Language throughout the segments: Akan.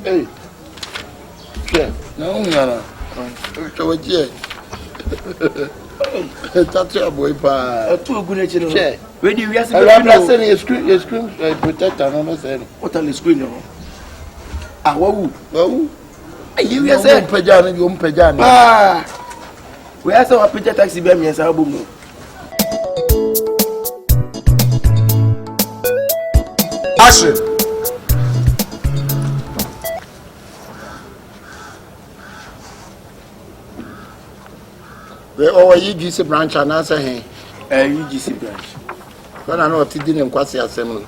Hey. Che. No, no. Che. That's your boy, pa. Too good, Che. When you ask me, you scream, protect another saying. What are the screen? Ah, whoa. You say, Pajan, you Pajan. Ah, we are so happy taxi by me as album. Action. We all UGC branch and answer him. UGC branch. When I know what he didn't quite assembly.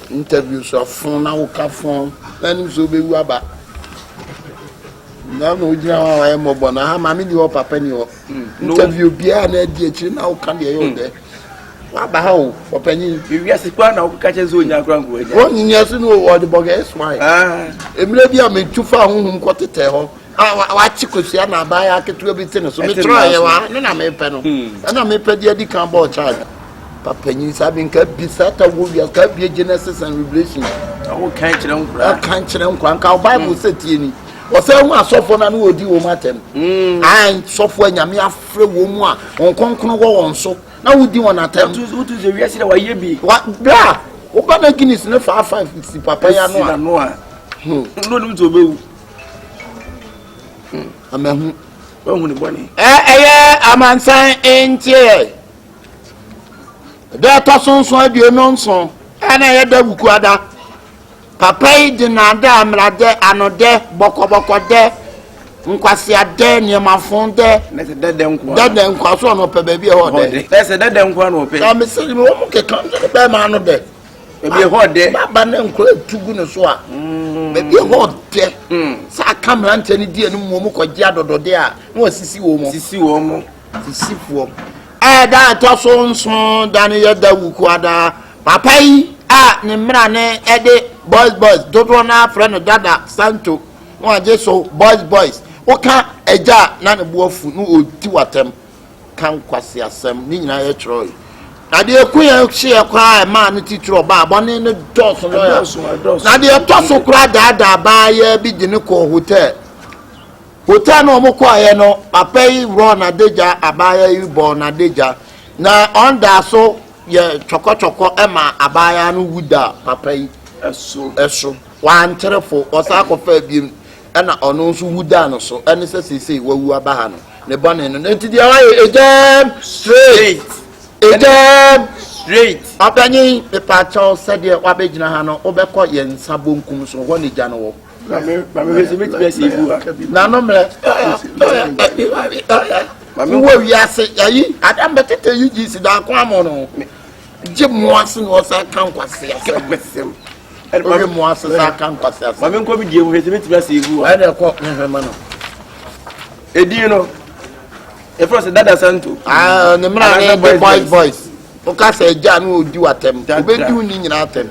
Interviews of phone, now, phone, then so be wabba. Now, no, I am mobile. Now, I'm in your papa. Interview beer and a now can be on there. What about for penny? You are one of catches on your ground. 1 year to know what the bogus why. Maybe I made too far home, what to tell. What you could see, and I buy a kit will be tennis. So, try and I may panel. And I may pay the Adican ball charge. Papa, you having kept beside a wood, you kept your genesis and revelation. Oh, can't you don't cry? Can't you don't crank our Bible said to you. Or so much software and would do matter. And software, Yamia free woman on Concon on so. Now, would you want to tell me what is the rest of you be? What? Blah! Open a Guinness in a 550 Papa. I know. No, to be. I'm a bonny. I'm on sign in chair. There are persons who do nonsense, and I had the Bukwada. Papa did not damn like there, and no there, Boko there, Unquasia there near my phone there. That's a dead them cross on up a baby or there. That's a dead them one open. I'm a silly woman can come to the bear man of there. Maybe a hot day, but then quite too good as well. Maybe a hot day. So I come and tell you, dear Momo, Jado, there. No, Sissy woman, Sissy woman. That also Daniel Dawukwada, Papai, Nimrane, Eddie, boys, don't run our friend Dada Santo. No, just so boys. What can a jar, none of wolf no do at them? Can't quasi as some Nina Troy. I dear queer share cry, man, teacher or bar, one in the doors. Now, dear Tosso cried that by be the Nuko Hotel. Hotel no more quiet no, Papa run a deja, abaya you born a deja. Now on that so ye choco Emma abaya no wooda, Papa so 1 telephone or sack of beam and on so woodan so and say where we are bahano. The bonnet and into the eye again straight. Abani, the patch said the Wabajina Hano, Obeko yen Sabunkum so 1 January. Now, no, we are saying, I am better tell you this. Jim Watson was a conquest with him. And William Watson was a conquest. I'm going to give with you. I don't call him. Edino. If I said that, I sent to the man, boys. Because a Jan will do at them. They'll be doing at them.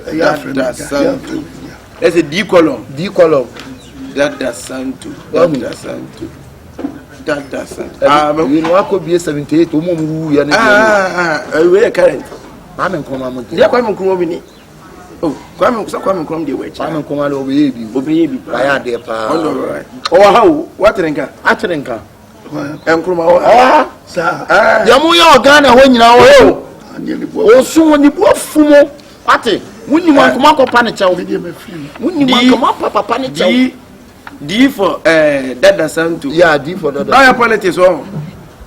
There's a D column. That's Santo. That's Santo. You know, I could be a 78 woman who are current. I'm in command. They're coming from oh, come from the way. I'm in command of baby. I had their power. Oh, how? What drink? I drink. And from our Yamuya Ghana when you know. Oh, soon you poor fumo. What? When you want to come up panicha, when you want to come up papa panicha, D for Dada Santo. Yeah, D for Dada. Now your politics on.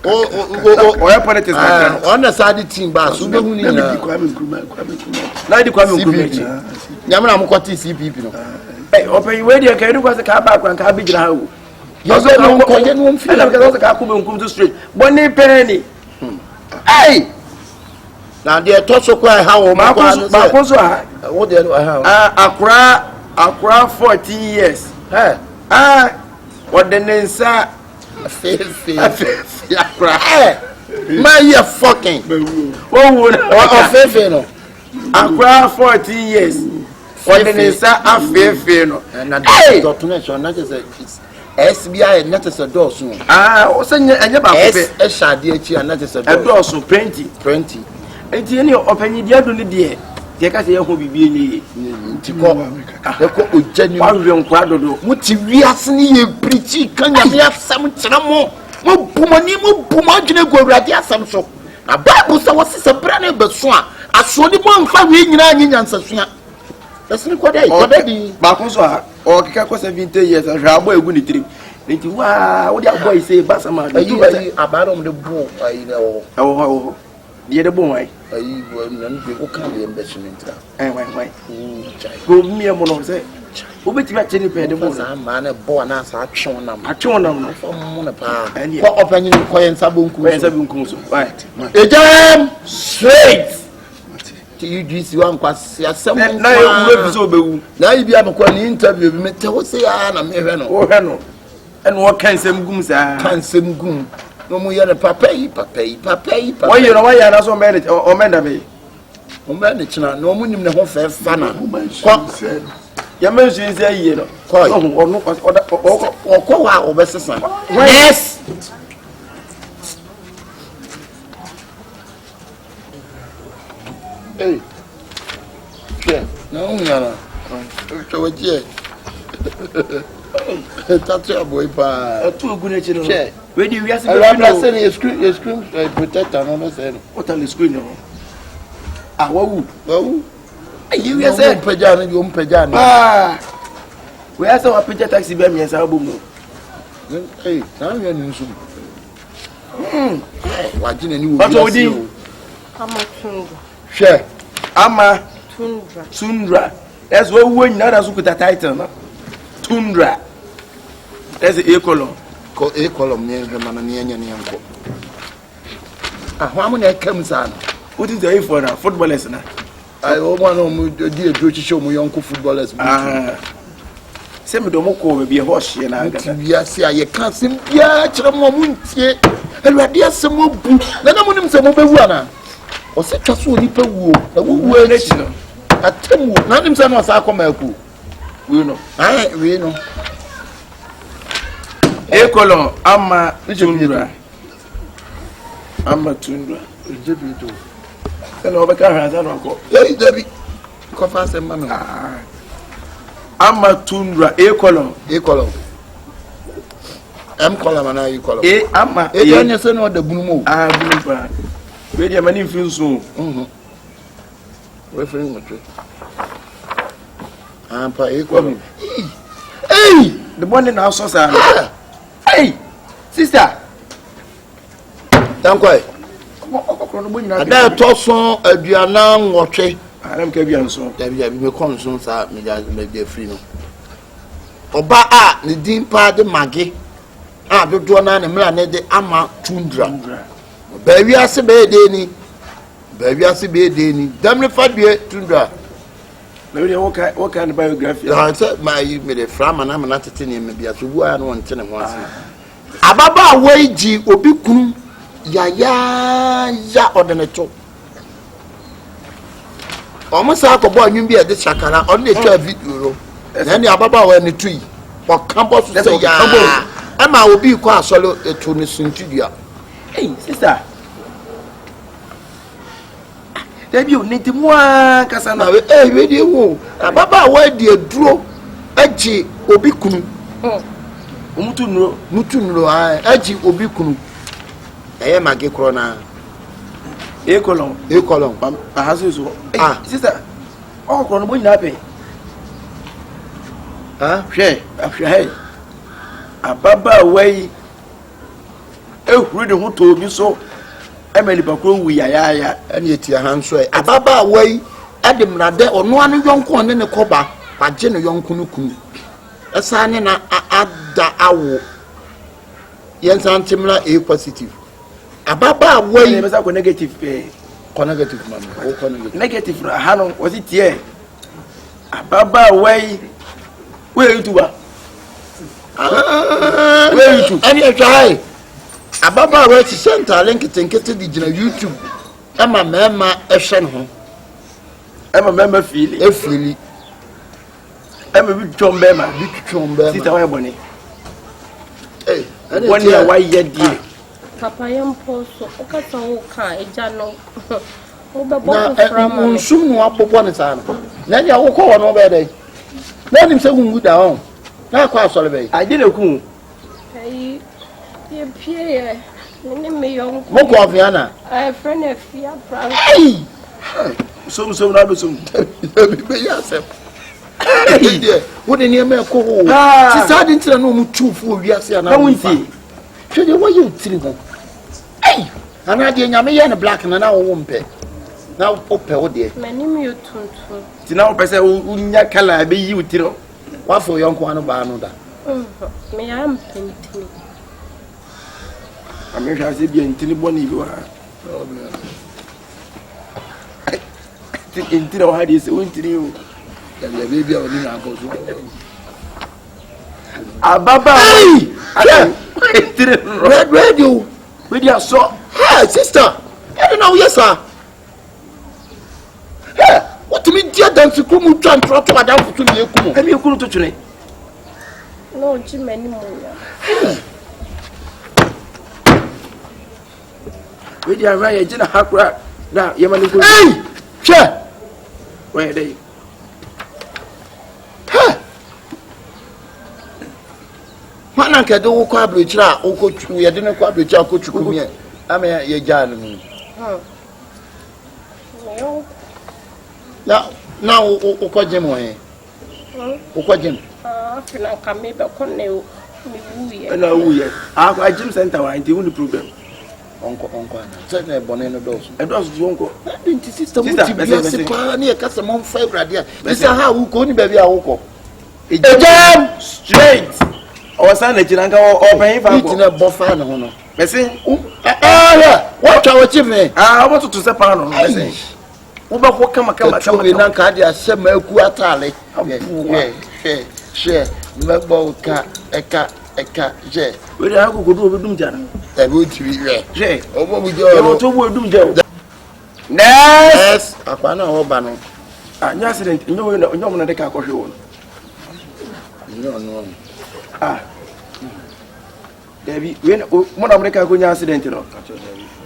Oh, your politics on the side team, but so don't need now the Kwame Yamana Mukoti CP. Hey, open where you can do as a car back and car big now. You don't feel like a car come to street. Bonnie penny. Hey! Now they are so quiet how what they have Accra 14 years. What the name say? My year fucking. Oh, Fefe no. Accra 14 years. What the name say? Fefe no. And that documento not just SBI and not as a door soon. What's in your Shadi and not as a door soon 20. And you open your dear. Jeka say ho bibie ni ntiko eko ojani wa hwe nkwa dodo muti wiase ni ye preach kan nyame asam kyerɛ mo bumani mo bumadwene gowurade asam so na bible say wose bra na beso a aso ni mo amfa hwe nyina anyansa sua dasini koda di ba ko so a o keka ko 70 years hwe abo egu ni tirim nti wa wo dia boy say basama ayi abarom de bo ayi na wo ye de bon wai ayi wo nan be o kan ye investment wai go mi mo no say o beti ba cheni pe de bon sa ma na bo na sa atwonam no mo na pa ko opanyin ko yen sabonku so right ejam straight ti UGC wan kwase asem na ye wo bi so bewu na yi bia mekwa ni interview bi mete wo se ya na me hwe no wo hwe no eno wo kansem gum sa kansem gum no mu yere papa yi wo ye no wa ya na so o menda be o menda china no mu nim ne ho fe fa na ya mention say ye no ko no ko wa obesesa yes hey yeah no nyara so we je tatu aboy pa tu ogun e chino we di wiase be no say the screen protector no say no what are the screen no wawu ayi we say peja no yo peja no we say wa peja taxi be me say abom no hey na we ni nsu wa jina ni wo what odi ama Tundra she ama Tundra that's what we nyina da so kuta title no Tundra that's a column ko a column ne be mana ne anya ne yanko ahwa mo na kam sa no what is the for footballers na ai o mo no mo di edro chiche mo yanko footballers se me do mo ko be hohye na aga wiase aye kan sim bia kire mo muntie Awurade asem obu na mo nim se mo bewu ana o se twaso oni pa wuo na wuo echi no atemu na nim se no sa akoma aku we no we no e kolon ama Tundra jebi to se no be ka ha za no ko jebi ko fa se ma me ama Tundra e kolon M column na you column ama e anya se no da bunu mo bunu pa we dia mani fin so we fin mo twe pa e column hey the morning now so sa hey sister tankoi okro no bonyina ada to so aduana nwotwe aram ka bia nso da bia me kon so sa me dia free no oba a ne din pa de mage dodo na ne mra ne de ama Tundra ba wiase be de ni damne fadue Tundra na we what kind of biography na say my you me the frama na me na tete ne me bia so bu a no wonte ne ho ase ababa waiji obi kunu ya odeneto omo sa akobo anwun bi e de chakara on dey twa video ro na ni ababa wa ne tui o kambo so say ya ama obi ko asolo eto ne suntudua hey sister debi o nti mo kasa na we dey wo ababa wa di aduro agi obi kunu mutunro agi obi kunu eye mage kro na e kolon ahaso so sister o kro no bo nyina pe hwe hey ababa wai ehuru de ho to bi so emeli pakro wu ya ene etia hanso ababa wai ademrade ono anu yonko ne koba page ne yonko no kunu esane na ada awo yensan timla a positive ababa wai be sa ko negative pe man o ko negative ha no was it here ababa wai we youtuber where YouTube any try ababa we center link tenkete di gina YouTube ama mema ehwe ne ho ama mema fili ama bi twombe ma sita wa boni papa yampo so okata wo kan eja no na unsum no abobo ne sa no na dia wo ko no be dey na nim se gungu da on na kwa asole be ade na ku ai ye pie ni me yon mo ko afia na friend afia brand ai so na do so be ya se dia wo de ne me ko ho ti sa de ntira no mu tufu wiase na wonti twede wo ye tiri ho ai ana de nyame ye ne black na wo mpe na ope wo de mani mi otuntu ti na wo pese unya kala be yi utiro wa fo yonko anu ba anu da me am penti amehwa se bi ntini boni bi wa ntini wa hadi se untini o ya baby a oni na ko so ababa ntini red radio we dia so hey sister I don't know yes sir hey what me dia dance ku mu twan trotto adam futu ne ku mu emi ekunu to twene no ji mani mo ya we dia ra ye jina hakura na ye mani ko hey che we dey mana nke do ko abrochira o ko chu ye de ne ko abrochira ko chu ku mi ame ye jaa no na o ko jem wo o ko jem fina kame be ko ne o mi wuye na wuye a gym center wa nti woni problem onko na se na bone no dos e dos wonko nti sister mo ti bia se pa na ye kasa mo fa brade a bisa ha wo ko ni ba bia wo ko ejam straight o san na jina nka o pan fa ko itina bofa na ho no mesi what twa wo chi me o to se pa no mesi wo ba ko kama we na ka dia se ma aku atale she me bo ka eka je we da ko do obedum jana e bo ti we je obo bu jo o to bo edum je yes akwa na ho ba no anya accident nyo we nyo mo na de ka ko hwe wo no Debbie, when one of the Kakunya accident, you know,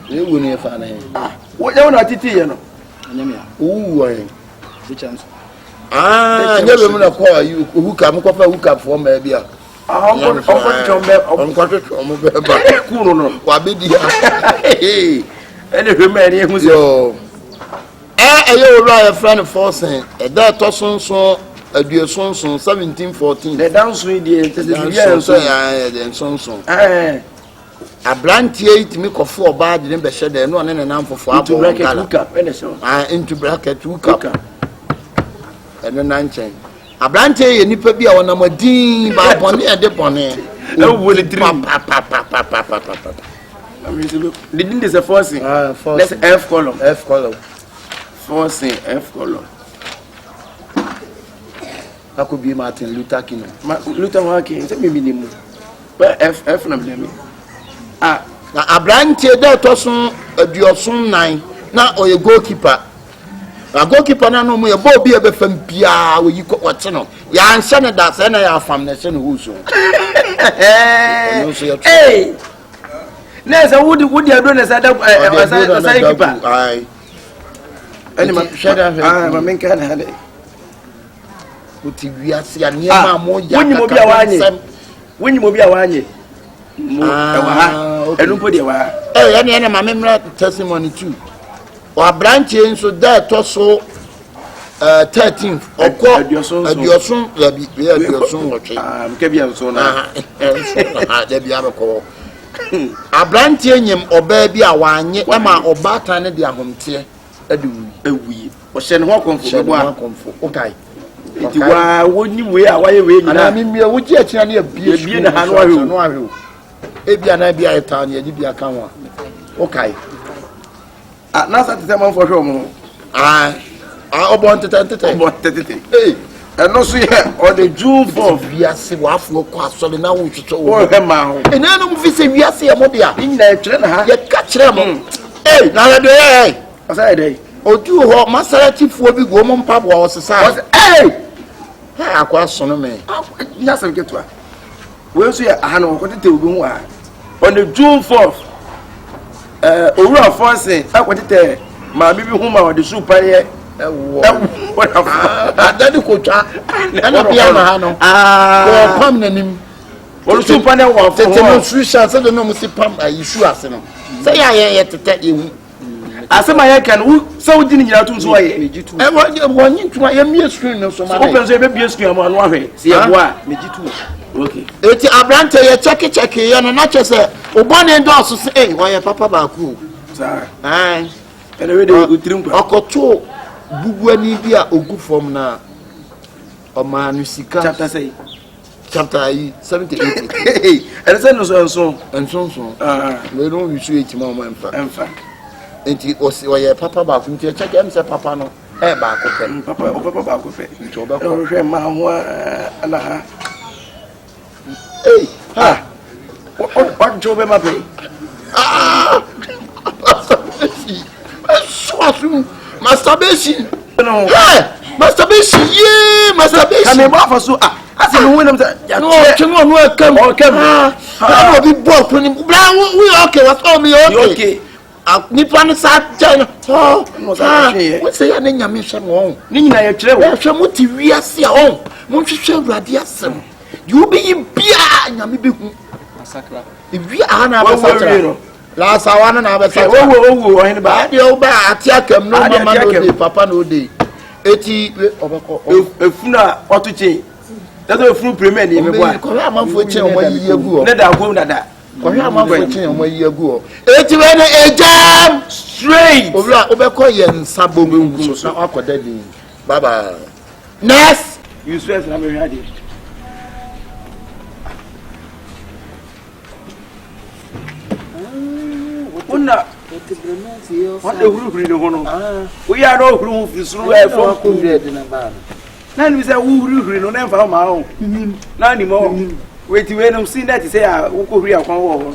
you wouldn't find him. What you want to teach you? Ooh, the chance. I never want to call you who come up for maybe. I'm going to come back. What did you? Any remaining who's your a friend of Forcing, a dad Tosson so. A dear son 1714. The dance with the son. A brand here to make a 4 bad in the shed and one and an arm for 4 into bracket 2 cup and a 9 chain. A brand here, you be our number D by Bonnie and Deponne. No, will it dream? Didn't this a forcing? Let's F column. Forcing F column. I could be Martin Luther King. Luther King, say me minimum. But F na me. Na Abrante there tosun aduosun 9 na oye goalkeeper. Na goalkeeper na no mo ye ball bi e be fam bia we yi kwate no. Ya anse ne da se na ya fam na se ne hu so. Hey. Na say wudi ado na say da say keeper. Ai. Ani ma shada ma men kan ha de. Uti wiase aniema mo ya wonyi mo bia wanye mo ewa enu po de wa ene ma memra testimony too o branch enso da to so 13th oko adiosun labi adiosun oche mke bia nso na da bia ko a branch enyem oba bia wanye ma obata ne de ahomte ewi o hye ne ho konfo bo a okay iti wa woni we a waye we nyina ana mimie wo ji atia na ebie na ha no ahwe ebia na bia eta na ye bia kan wa okay na sa tete man fo hwe mo obon tete eh eno so ye o de June 4 wiase wa afro ko asole na wo twetwe wo he ma ho ena no mfi se wiase ye mo bia nyina twere na ha ye ka kire mo na la de asa de odu ho masaratifuo bi go mo mpabo wo sesa ha akwa sono me nya se ketua we so ya no ko tete obi ho on the June 4th owura force akwatete ma bibi hu ma de soup aye adadi ko twa ana bia ma ha no ko pam nanim olu soup na wo tete no su sha se de no mu si pam ayi su ase no se ya ye tete ehu asema ye kan so wudi ni nyina tun so aye mejitu wonyi ntuma ye mie screen no so ma o penso e be bie screen am anu ahwe se ye boa mejitu okay eti abrante ye check ye no na che se obone ndoso se eh wo ye papa ba ku sa ai ene we de utirim kwa okoto bubu ani bi a ogu form na oma no sika chapter say chapter 78 ene se no so me no wi su etima o emfa enti o ye papa ba ku nti check em se papa no e ba ko pe papa ba ko fe nti o ba ko hwe ma ho ala ha ha what job am I pay masturbation no masturbation yeah masturbation can me for so as no when ya no come I will be broke when we okay what's all me okay nipa ne sa jan we say ya na nyame hwe mo ni nyina ya kire wo hwe mo ti wiase a on mo hwehwe awurade asem you be bia nyame be hu masakra wi ana ba sakra la sawana na ba sakra wo hin ba de o ba atiakam no mama no de papa no de eti obeko efuna otuche dazo efunu premier ni me boa ko ya manfo chen o yi agu o ne da ko dada ko ya manfo chen o yi agu o eti we no ejam straight obra obeko ye nsabo ngu so na akoda din baba next you swear na me ready Una what the huru no hono we are no huru fisuru e for ko red na ba na ni say wo huru no na mfa ma ho na ni mo wait we no see that say wo ko huru akwan wo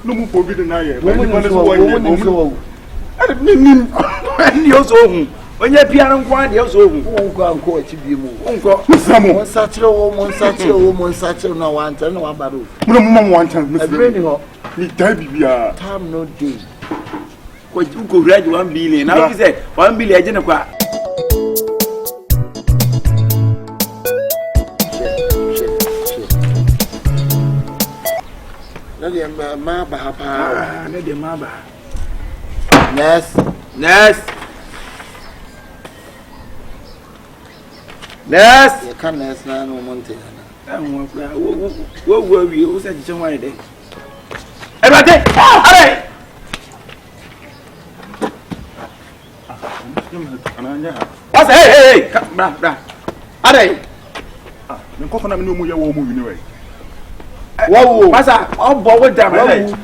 no mu po bi na ye wo ni so ni o so hu onye piano nkwa de o so hu wo ko anko achi bi mu nko musamo mo sachiro na wanta na wa baro mu mo wantan every ni ho ni dai bibia time no day ko huru aje 1 billion now we say 1 billion aje na kwa na de ma ba pa na de ma ba next you can next na no monte na wo wi o se jiche wan de ebate are what's hey bra are nko fana me no mu ye wo mu wi ni we wow masa obo wo dam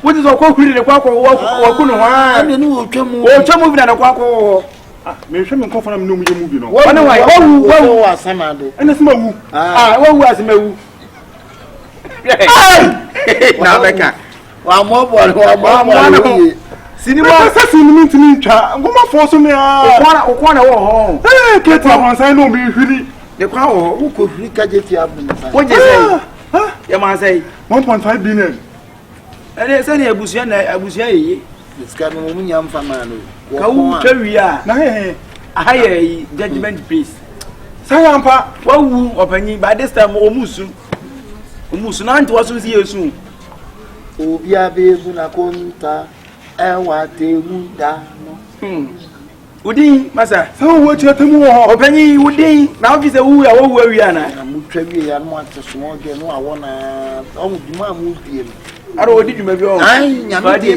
wo ti so ko huri de kwa wo ku no ha ande ni wo twam bi na kwa ko me hwe me nko fana me no mu ye mu bi no wona wai wo asama do ene sima wu wo asema wu na beka wa mo bo sinima sasi ni ntimi ntwa ngoma fo so me okwana wo ho kete awansan no bi hwiri de kwa wo wo ko huri ka je ti abu wo je sei ya ma sei 1.5 billion ene se ni abusia yi iska no mu nyam fa ma no ka wu twa a na he ahaye judgement peace sayampa wa wu opanyi by this time omusu na nti waso si yesu obi abebu na konta ewa temu da no udin masa so wo chetemu ho opanyi udin na office wu ya wo wi ana na mu twawie ya no ate so ge no awona o mu ma mu bie aro odi dwuma bi o ai nyame di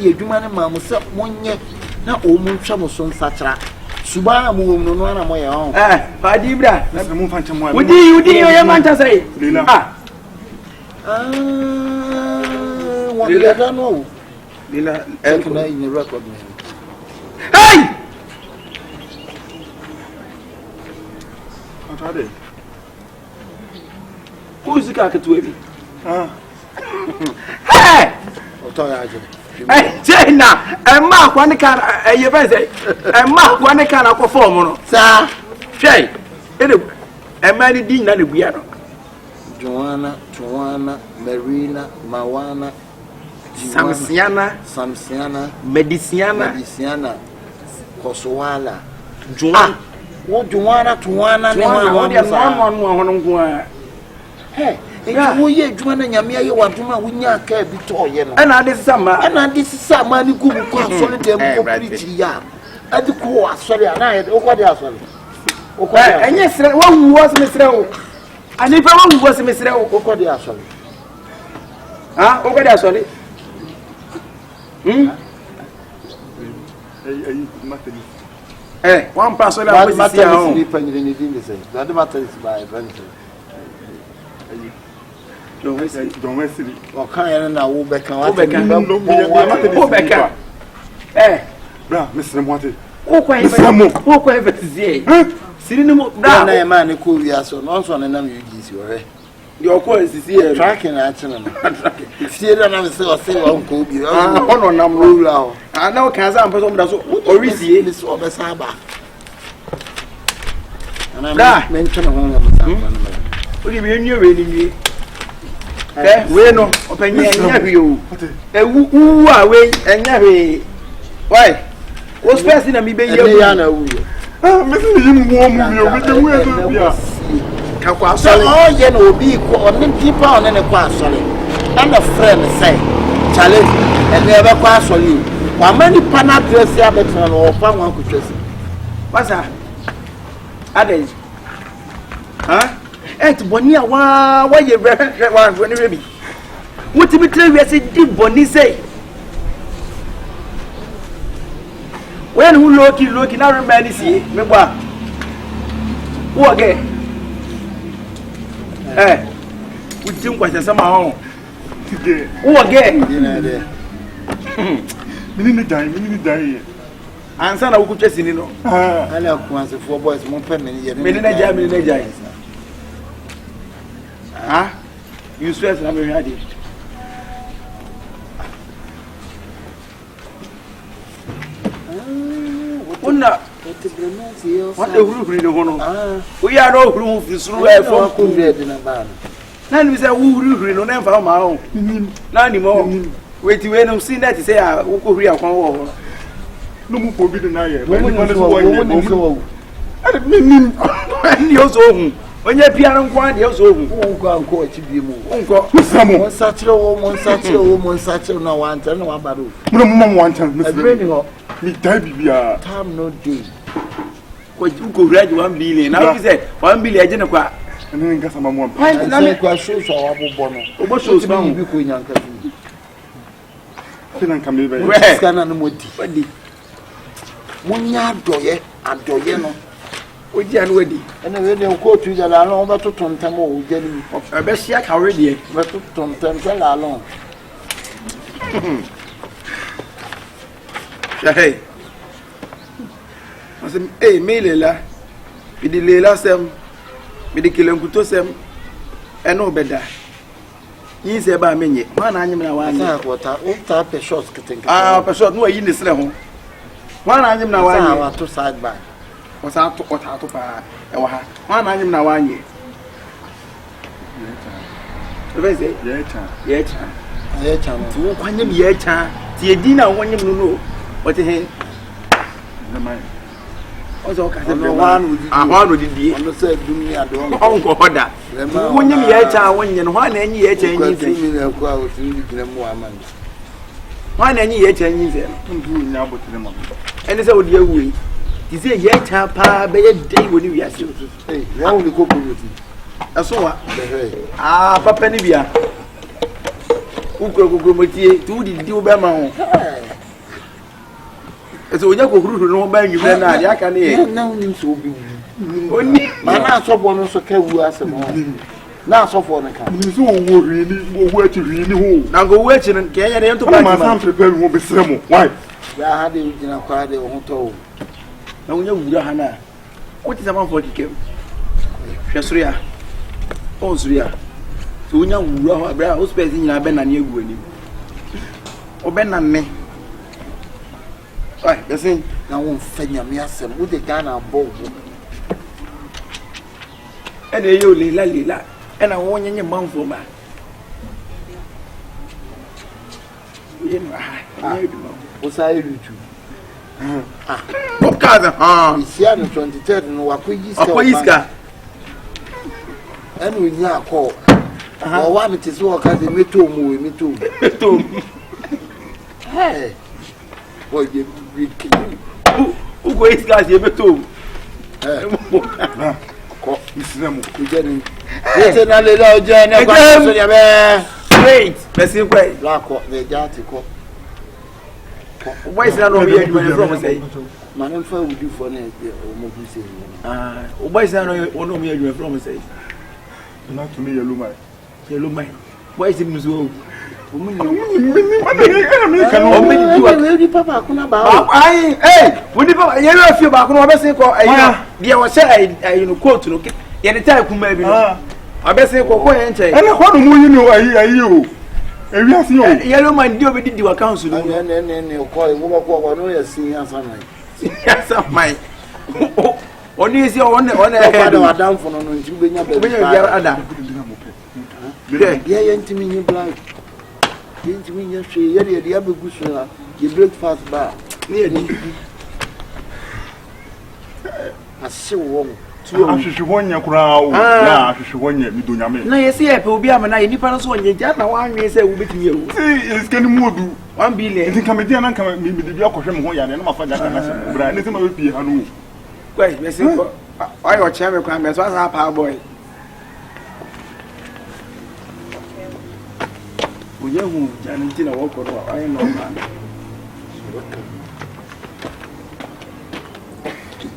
adwuma ne ma mu se monye na o mu ntwa mo so nsachara suba na mu no no na mo ye ho fadi bra na mu fanche mo udi yo ya manta sai what did I know? Leila, can I in the record? Hey! What are they? Who's the car to heavy? Hey! Hey, Jenna, and Mark one can you say, and Mark one can perform, sir. Shay, and many didn't know the piano. Joanna, Marina, Mawana, Samsiana, Mediciana, Kosowala. Juan. What Juana to one and one. Hey, you Juana Yamia, you want to know when you are care Victoria. And I this summer, and this summer, you could call solid yard. At the core, sorry, and I had over there. And yes, one was Mr. And if I was Mr. Okodia, sorry. Ah, over there, sorry. One person I was the matter is by adventure. Don't waste it. Or can I go back and Mr. Monte. Oh, quite a man who could be so also on a number you your course is here tracking action. If you don't have to say, Uncle, you are number. I know Kazan, but or is this or the Saba? And I'm not mentioning one of them. What do you mean you're reading? Eh, we know, open you. Who are we and Yavi? Why? What's passing a me baby? Missing him warm with the way. So all you know be on people on any class and a friend say, Charlie, and never class on you. While many panel dress the or found one could dress. What's that? Adage. Huh? Et Bonia, why you read one when you be? What to be tell you as it did Bonnie say? When who looking, I remember see, me what? Who again? Eh, we think what is somehow. Who again? Minute die. And son, I could just in it. I know once 4 boys, more feminine. Minute. Ah, you swear to have had it. What the roof in the honor? We are no roof is through a 400 in a van. None we say who roof no name for my own. None anymore. Wait, you ain't seen that to say, I will go real. No more forbidden. I when you're piano, one years old, won't go to be moved. Someone such a woman, no one, no one, but no one time, Mr. Me die, time no day. What you could read 1 billion. Now you said 1 billion, I didn't quite. And then got some more. I shows our bonnet. What shows me you could young cousin? Can come over. Where can I know what? One yard doye and doyeno. With Jan Weddy. And then they'll go to the Lalon, but to Tontamo, getting a best yak already, but to Tontam alone. Hey, I said, hey, me Leila, with the Leila Sam, with the Kyekyeku Sam, and no better. He said about me, one animal, one water, all type of shots. Ah, a shot, no, in the slam. One animal, one to side by. Was out to what out of one animal, 1 year. Yet, dinner, one you know. What the hell? Also, one would be on the third doing a dog. Uncle Hoda. When you yet, when you one any yet, anything. One any yet, anything. Now, but to them. And it's all your way. Is it yet, Paaa, by a day when you are still to stay? Only go with you. I saw Papa Nibia. Who could go with you to the Dubama? So when you go through no bang, you can I can hear. No, so be only my last of one also can was a more. Now, so for the car. So, really, where to really now go watching and carry them to my son prepare won't be some. Why? I had it in a car, they won't tell. No, you Hannah. What is about 40 came? Shasria. Oh, Sria. So, young Rabba, who's passing in a ben and you winning. Oh, Ben and me. Why, the same now won't fend your measem with the gun and bow. And you Leila, and I want your mouth for man. What's I do to? cars It's here on 23rd no wakoyiska. Akoyiska. Enu nya call. O wa me tisi wo ka de meto mu. Hey. Boy, you Ukoyiska se beto. Ko isinamu. Ujeni. Ete na Leila oje na kwa so ya be. Wait, person kwai. La ko the jati ko. Why is that no me adwuma from say? Man fa wudi for na o mo bi say. Why is that no me adwuma from say? Na to me yellow mai. Yellow mai. Why is it muzo? Papa kuna ba. Ai, eh, wudi papa yellow afie ba kuna obese ko ayi. Dia wo say ayi no coat no. Ye ne tai kuma bi no. Obese ko ko ye nche. Ene ko no mu yi no ayi o. Ewi asi o. Yellow man di obedi wa council no. Ne ko e mo ko no ye sin answer mai. Yes, my. Oni isi on Father Adam for no nti benya be. Benya Adam. Ye ntimi nyi black. Ye ntimi nyi hwe ye de abegu so a ye breakfast bar. Ne edi. Ase wo. Ahwehwe wonya kura o. Na ahwehwe wonya mi do nyame. Na yesi e pe obi ama na ye nipa no so onye ja na wanwe se wo betimi ewu. See, is can modu 1 billion. Nti kamedia na kama mi de bia kohwe me ho ya na ma fa jaka na se bra ne se ma be pie ha no. Kwai, yesi ko. Ayo cha me kwa me so asa Paaa boy. Oye hu ja nti na wo ko do ayi no man.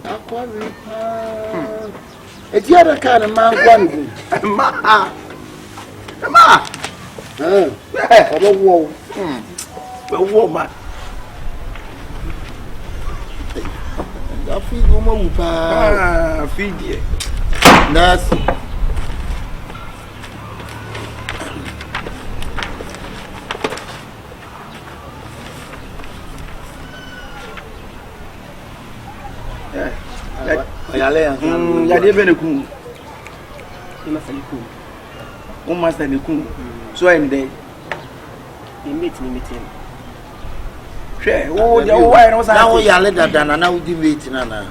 Akwari. Eti ada kan man kwanu. Ma. Obo wo. Wo ma. Afi go mo pa. Fidie. Nas. Ya de bene ku. Ina sali ku. O master ni ku. So en dey. Meeting. She, o ja o why no sa. Na o yale dada na o di meeting na. Na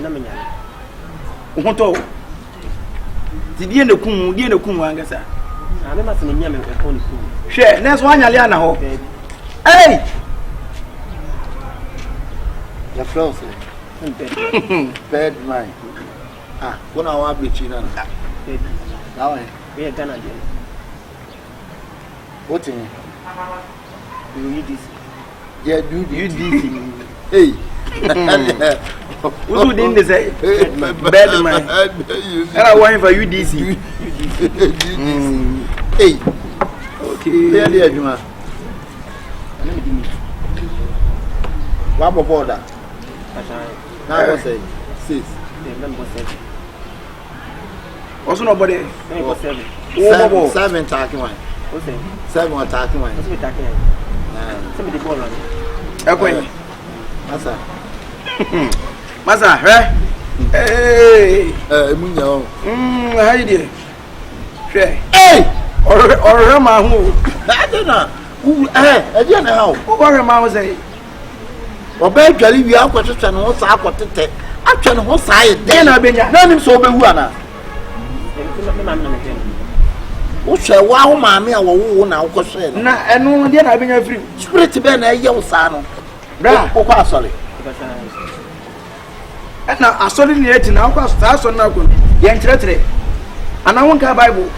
me nyale. O honto. Ti die na ku angasa. Na me master ni nyame e ko ni ku. She, na so anyale ana ho. Hey! Ya flows. Bad mind. Kuna wa bichi na. Now we Ghana je. What in? You this. Yeah, do this. Hey. Who didn't they say? Bad mind. And I want for UDC. Hey. Okay. There, Juma. What about border? Now what say? 6. Also nobody. 7 attacking one. 7 attacking one. Some the ball on. Okay. Masa, hey. Munyo. How you doing? Hey. Or ma who? I don't know. Who again how? What ma was say? Oba dwale wi akotete no sa akotete. Atwe no ho sa ye den na benya. Na nim so obewu ana. Wo hwe wa ho maame a wo na wo hwe no. Na eno den na benya free. Spirit be na ye wo sa no. Bra, ko kwa asole. Na asole ni eti na kwa asole na ko. Ye nkyerɛkyerɛ. Ana wonka Bible.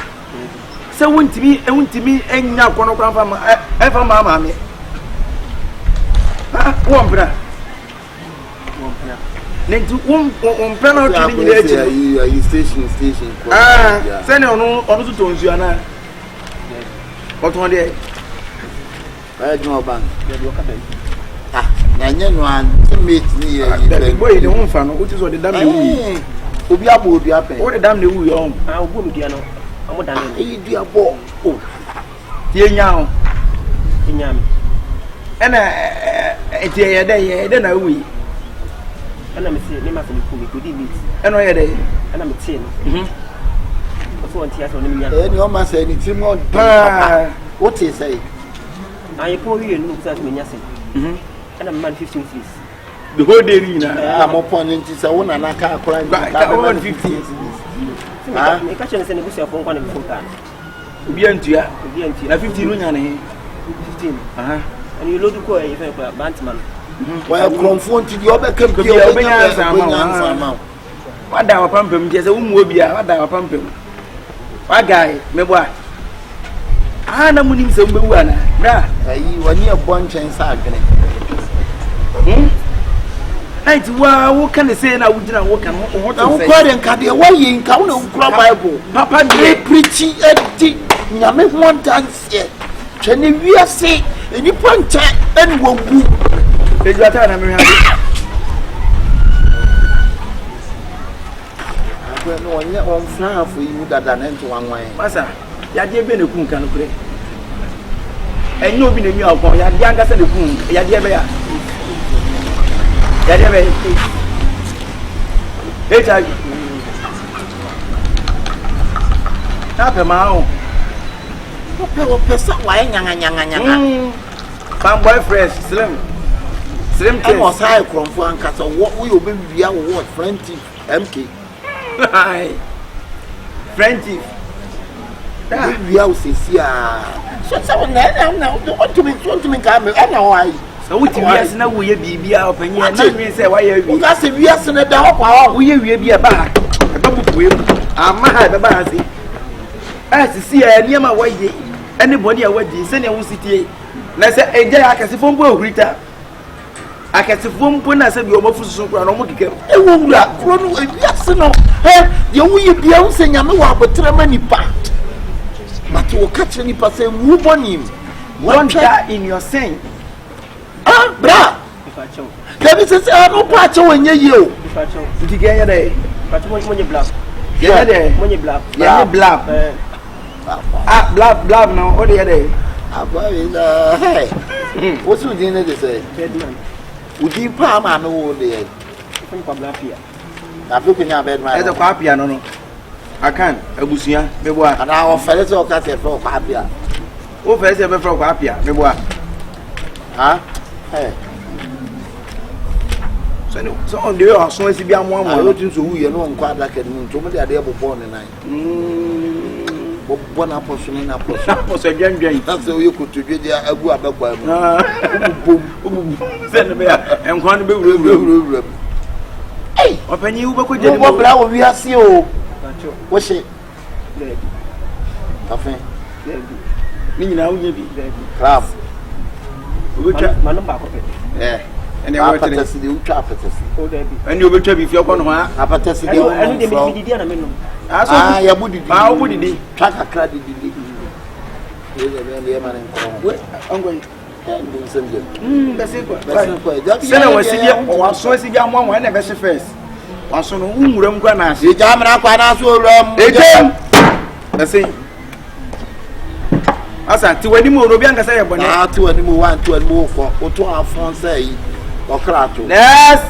Se wontimi enya kono kwa fa ma maame. Wompra. Nentu wompra na otwi ni echi. You station. Send onu to tonsu ana. Oton de. Juma bank. Na nye no an mate ni ye. The boy de wonfa no, which is what the dam wu. Obi abo obi apen. What the dam de wu yo. Obo mi dia no. Amo dan no. E dia bo. Tie nya o. Nya mi. Ena etie ye de na wu. Ena me se ni ma se ni ku mi ko di meet. Ena ye de. Ena me tie no. So on tia so ni nya. Ni o ma se ni tim on. What is say? I probably know that me nyase. Ena man 15 fees. the whole day na I'm upon it is a one and I can't cry. 15. Ah, me catch and send a bush of one before that. Obi antua. Na 15 no nya ne. 15. And you load to go a Bantman. Well, confront the other company. What da pampem je se wo bia what da pampem. What guy me boy. Na munim se mbewu ana. Bra. Ayi wani a bunch and sagene. Hey, wo can say na wo gina wo kan wo to say. Wo nka de wo yi nka wo na ukura Bible. Papa dey preaching edi nyame ho dance. Twene wiase enipa ncha eni wo gu. Eju ata na me ha. No one on fly for you that an end to one way. Masa, ya de be ne kun kan kure. Enyo bi na mi akon ya de anga se ne kun, ya de be ya. Ya de be. Echa. Ta pe ma o. O pesa wa nyanga. Fan boyfriend slim. Slim I was high cromfo anka so what we obi bia what friend MK. Hi. Friendship. We are see so na what to me come and why so what you yes na wo ye bibia opanya na me say why ye bi ka se wi ase na da ho wo ye wi bia ba ba bubu em ama ha be ba ase asisi a niam why ye anybody a wadi se ne wo sitie na se eja akase fombo ohurita akase fombo na se bi o mafusu kura no mo kike e wo wura kro no wi ase no ye wo ye bia wo se nyame wa abotra manipa but wo catch nipa say mu bonim don't die in your sin. Bra let me say no patch when ye o nti ge ya dey But money black. ya dey Money black. ya black black now o dey dey aboy hey what's you doing they say Bedman. udi pa ma no wo dey From Pabla Pia. na fi kunya bedman e dey kwa pia no akan abusuya meboa ana o fere so ka se fro kwa pia o fere se be fro kwa pia meboa hey so on the way so esi bia mo o tin so wuye no nkwa da ka ni to mo de ade bobo ne nan bobo na poso ni na poso dwandwan na so ye kotodwe dia agu abekwa mu obubu se ne be enkwan no be wura hey opanyi wo beko je ni mo bra wo wi ase o wo she kafe ni nyina wo nye bi crab obetwa Manumba kope. ene wo tere apatasi de utwa apatasi Oh, Debbie. ene obetwa bi fi okọ no ha apatasi de I know they be the menu. ya budidi wo budidi twaka kra didi ye mane nko ongo ndin semje bese ko bese se na wasibia o so asibia mo mo ene bese first waso no umuram kwa na ase ye jamra kwa na so ram ejem bese asa ti wani mo no bi anka say e bone na ti wani mo wan ti wani mo fo o to afon say yi o kra to yes